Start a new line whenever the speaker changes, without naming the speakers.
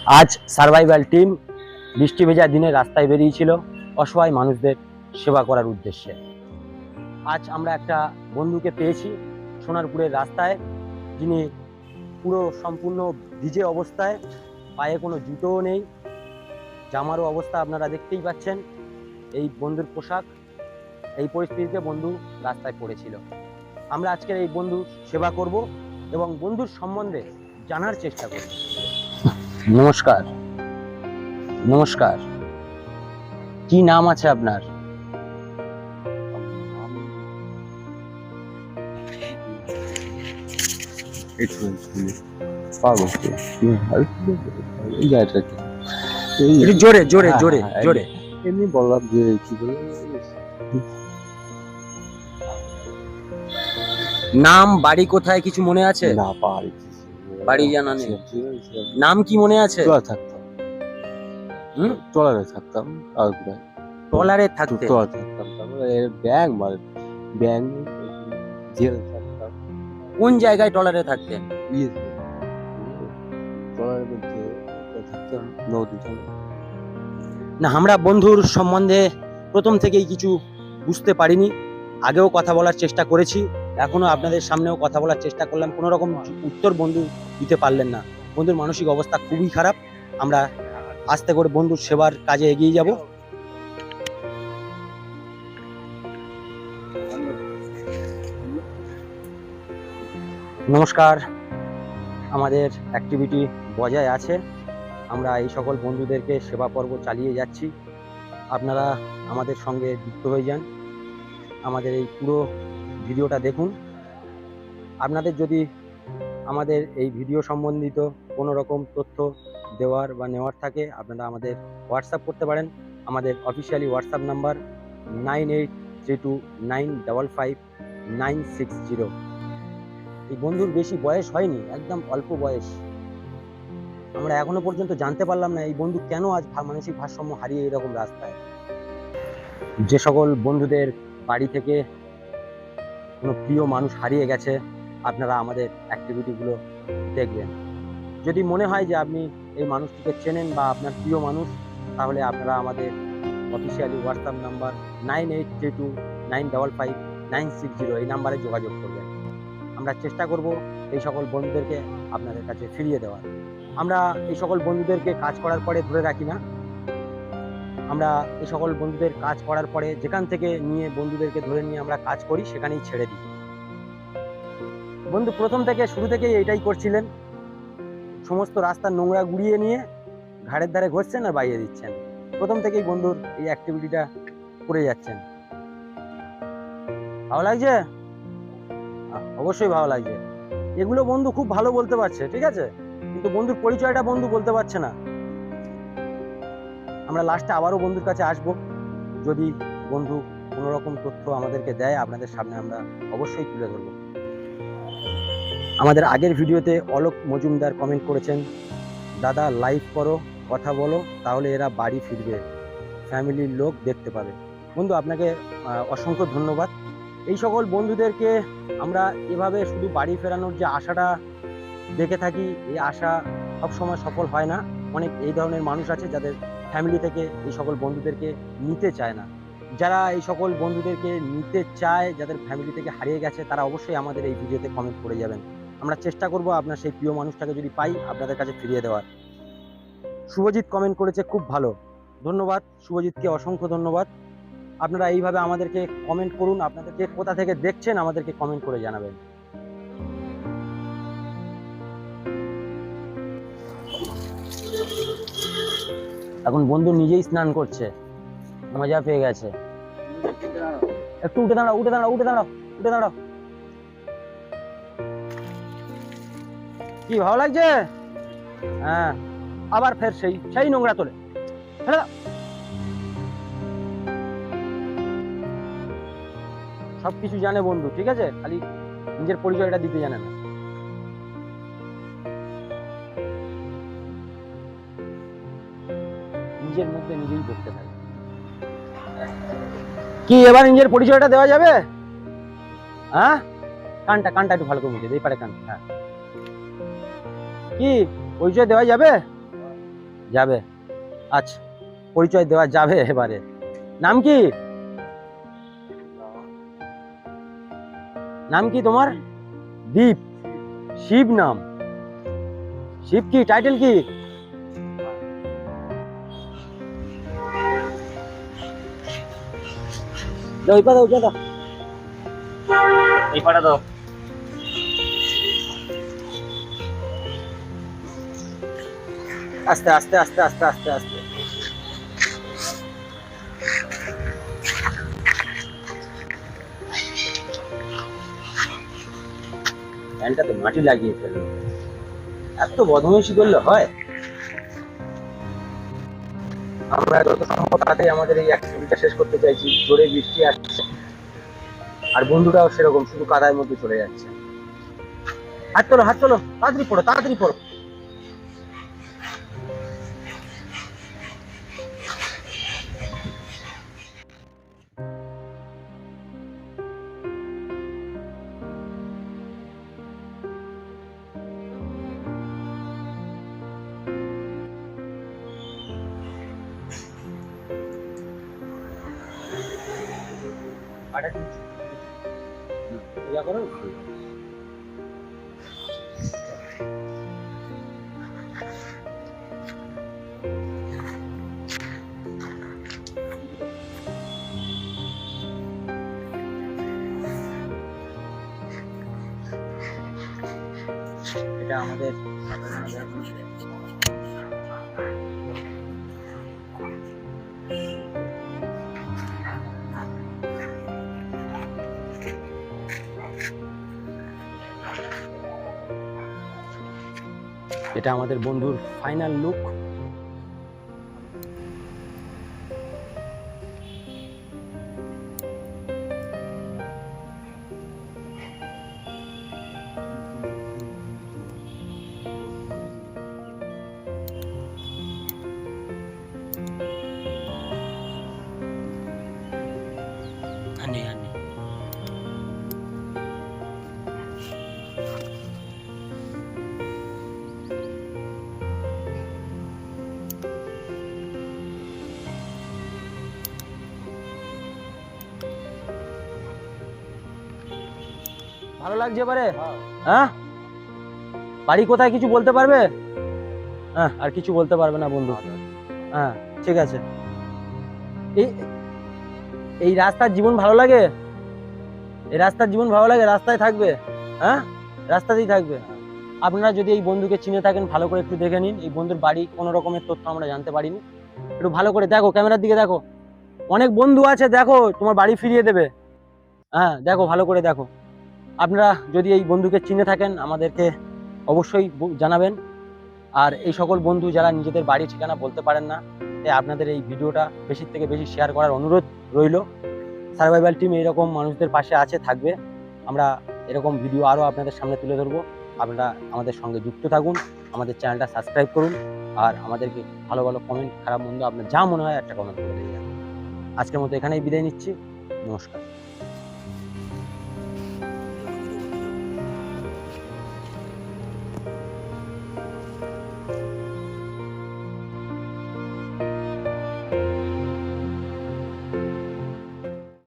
আজ survival team বৃষ্টি ভেজা দিনে রাস্তায় বেরিয়েছিল অসহায় মানুষদের সেবা করার উদ্দেশ্যে। আজ আমরা একটা বন্ধুকে পেয়েছি সোনারপুরের রাস্তায়, যিনি পুরো সম্পূর্ণ ভিজে অবস্থায়, পায়ে কোনো জুতোও নেই, জামারও অবস্থা আপনারা দেখতেই পাচ্ছেন। এই বন্ধুর পোশাক, এই পরিস্থিতিতে বন্ধু রাস্তায় পড়েছিল। আমরা আজকের এই বন্ধুর সেবা করব এবং বন্ধুর সম্বন্ধে জানার চেষ্টা করব। নমস্কার। নমস্কার, কি নাম আছে আপনার? জোরে জোরে জোরে জোরে
এমনি বললাম যে কি বলে
নাম, বাড়ি কোথায় কিছু মনে আছে?
না পারি
বাড়ি জানা নেই। নাম কি মনে আছে?
থাকতাম,
হুম,
ট্রলারে থাকতাম, আর কোথায়
ট্রলারে থাকতে।
ট্রলারে থাকতাম, তারপরে ব্যাংক মানে ব্যাংক জেল থাকতাম।
কোন জায়গায় ট্রলারে থাকতেন?
ট্রলারের মধ্যে থাকতাম নদী ধারে।
না, আমরা বন্ধুর সম্বন্ধে প্রথম থেকেই কিছু বুঝতে পারিনি। আগেও কথা বলার চেষ্টা করেছি, এখনো আপনাদের সামনেও কথা বলার চেষ্টা করলাম, কোনো রকম উত্তর বন্ধু দিতে পারলেন না। বন্ধুর মানসিক অবস্থা খুবই খারাপ। আমরা আস্তে করে বন্ধুর সেবার কাজে এগিয়ে যাব। নমস্কার, আমাদের অ্যাক্টিভিটি বজায় আছে। আমরা এই সকল বন্ধুদেরকে সেবা পর্ব চালিয়ে যাচ্ছি। আপনারা আমাদের সঙ্গে যুক্ত হয়ে যান, আমাদের এই পুরো ভিডিওটা দেখুন। আপনাদের যদি আমাদের এই ভিডিও সম্বন্ধিত কোনো রকম তথ্য দেওয়ার বা নেওয়ার থাকে, আপনারা আমাদের হোয়াটসঅ্যাপ করতে পারেন। আমাদের অফিসিয়ালি হোয়াটসঅ্যাপ নাম্বার 9832955960। এই বন্ধুর বেশি বয়স হয়নি, একদম অল্প বয়স। আমরা এখনো পর্যন্ত জানতে পারলাম না এই বন্ধু কেন আজ মানসিক ভারসাম্য হারিয়ে এরকম রাস্তায়। যে সকল বন্ধুদের বাড়ি থেকে কোনো প্রিয় মানুষ হারিয়ে গেছে, আপনারা আমাদের অ্যাক্টিভিটিগুলো দেখবেন। যদি মনে হয় যে আপনি এই মানুষটিকে চেনেন বা আপনার প্রিয় মানুষ, তাহলে আপনারা আমাদের অফিসিয়ালি হোয়াটসঅ্যাপ নাম্বার 9832955960 এই নাম্বারে যোগাযোগ করবেন। আমরা চেষ্টা করব এই সকল বন্ধুদেরকে আপনাদের কাছে ফিরিয়ে দেওয়ার। আমরা এই সকল বন্ধুদেরকে কাজ করার পরে ধরে রাখি না, আমরা এই সকল বন্ধুদের কাজ করার পরে যেখান থেকে নিয়ে বন্ধুদেরকে ধরে নিয়ে আমরা কাজ করি সেখানেই ছেড়ে দিই। বন্ধু প্রথম থেকে শুরু থেকেই এইটাই করছিলেন, সমস্ত রাস্তার নোংরা গুড়িয়ে নিয়ে ঘাড়ের ধারে ঘষছেন আর বাইরে দিচ্ছেন। প্রথম থেকেই বন্ধুর এই অ্যাক্টিভিটিটা করে যাচ্ছেন। ভালো লাগছে? অবশ্যই ভালো লাগছে। এগুলো বন্ধু খুব ভালো বলতে পারছে, ঠিক আছে, কিন্তু বন্ধুর পরিচয়টা বন্ধু বলতে পারছে না। আমরা লাস্টে আবারও বন্ধুর কাছে আসব, যদি বন্ধু কোনো রকম তথ্য আমাদেরকে দেয় আপনাদের সামনে আমরা অবশ্যই তুলে ধরব। আমাদের আগের ভিডিওতে অলোক মজুমদার কমেন্ট করেছেন, দাদা লাইভ করো, কথা বলো, তাহলে এরা বাড়ি ফিরবে, ফ্যামিলির লোক দেখতে পাবে। বন্ধু আপনাকে অসংখ্য ধন্যবাদ। এই সকল বন্ধুদেরকে আমরা এভাবে শুধু বাড়ি ফেরানোর যে আশাটা দেখে থাকি, এই আশা সবসময় সফল হয় না। অনেক এই ধরনের মানুষ আছে যাদের ফ্যামিলি থেকে এই সকল বন্ধুদেরকে নিতে চায় না। যারা এই সকল বন্ধুদেরকে নিতে চায়, যাদের ফ্যামিলি থেকে হারিয়ে গেছে, তারা অবশ্যই আমাদের এই ভিডিওতে কমেন্ট করে যাবেন। আমরা চেষ্টা করব আপনার সেই প্রিয় মানুষটাকে যদি পাই আপনাদের কাছে ফিরিয়ে দেওয়ার। শুভজিৎ কমেন্ট করেছে, খুব ভালো, ধন্যবাদ শুভজিৎকে, অসংখ্য ধন্যবাদ। আপনারা এইভাবে আমাদেরকে কমেন্ট করুন, আপনাদেরকে কোথা থেকে দেখছেন আমাদেরকে কমেন্ট করে জানাবেন। এখন বন্ধু নিজেই স্নান করছে, মজা পেয়ে গেছে। একটু উঠে দাঁড়াও, উঠে দাঁড়াও, উঠে দাঁড়াও, উঠে দাঁড়াও। কি ভালো লাগছে? হ্যাঁ, আবার ফের সেই সেই নোংরা তোলে ফেলে দাও। সবকিছু জানে বন্ধু, ঠিক আছে, খালি নিজের পরিচয়টা দিতে জানে না। নিজের মধ্যে নিজেই বলতে থাকে। কি এবার নিজের পরিচয়টা দেওয়া যাবে? হ্যাঁ, কানটা একটু ভালো করে মুছে এই পারে কান। হ্যাঁ, কি পরিচয় দেওয়া যাবে? যাবে, আচ্ছা পরিচয় দেওয়া যাবে এবারে। নাম কি? নাম কি তোমার? দীপ। শিব নাম? শিব কি টাইটেল কি? দাও, ওই পা দাও, ওই পা দাও। এই পাটা দাও। আস্তে আস্তে আস্তে আস্তে আস্তে আস্তে। ফ্যানটাতে মাটি লাগিয়ে ফেললো, এত বদমাইশি করলে হয়? আমরা যত সম্ভব তাড়াতাড়ি আমাদের এই অ্যাক্টিভিটিটা শেষ করতে চাইছি। জোরে বৃষ্টি আসছে, আর বন্ধুটাও সেরকম শুধু কাদার মধ্যে চলে যাচ্ছে। হাত তোলো, হাত তোলো, তাড়াতাড়ি পড়ো, তাড়াতাড়ি পড়ো। পূজা করো। এটা আমাদের এটা আমাদের বন্ধুর ফাইনাল লুক। আনে আনে ভালো লাগছে এবারে? হ্যাঁ, বাড়ি কোথায় কিছু বলতে পারবে? হ্যাঁ, আর কিছু বলতে পারবে না বন্ধু। হ্যাঁ ঠিক আছে। এই এই রাস্তার জীবন ভালো লাগে? এই রাস্তার জীবন ভালো লাগে? রাস্তায় থাকবে? হ্যাঁ, রাস্তাতেই থাকবে। আপনারা যদি এই বন্ধুকে চিনে থাকেন ভালো করে একটু দেখে নিন। এই বন্ধুর বাড়ি কোনো রকমের তথ্য আমরা জানতে পারিনি, একটু ভালো করে দেখো, ক্যামেরার দিকে দেখো। অনেক বন্ধু আছে, দেখো তোমার বাড়ি ফিরিয়ে দেবে। হ্যাঁ দেখো, ভালো করে দেখো। আপনারা যদি এই বন্ধুকে চিনে থাকেন আমাদেরকে অবশ্যই জানাবেন। আর এই সকল বন্ধু যারা নিজেদের বাড়ি ঠিকানা বলতে পারেন না, তাই আপনাদের এই ভিডিওটা বেশি থেকে বেশি শেয়ার করার অনুরোধ রইল। সার্ভাইভাল টিম এইরকম মানুষদের পাশে আছে, থাকবে। আমরা এরকম ভিডিও আরও আপনাদের সামনে তুলে ধরবো। আপনারা আমাদের সঙ্গে যুক্ত থাকুন, আমাদের চ্যানেলটা সাবস্ক্রাইব করুন, আর আমাদেরকে ভালো ভালো কমেন্ট, খারাপ মন্দ আপনার যা মনে হয় একটা কমেন্ট করে দিয়ে যান। আজকের মতো এখানেই বিদায় নিচ্ছি। নমস্কার।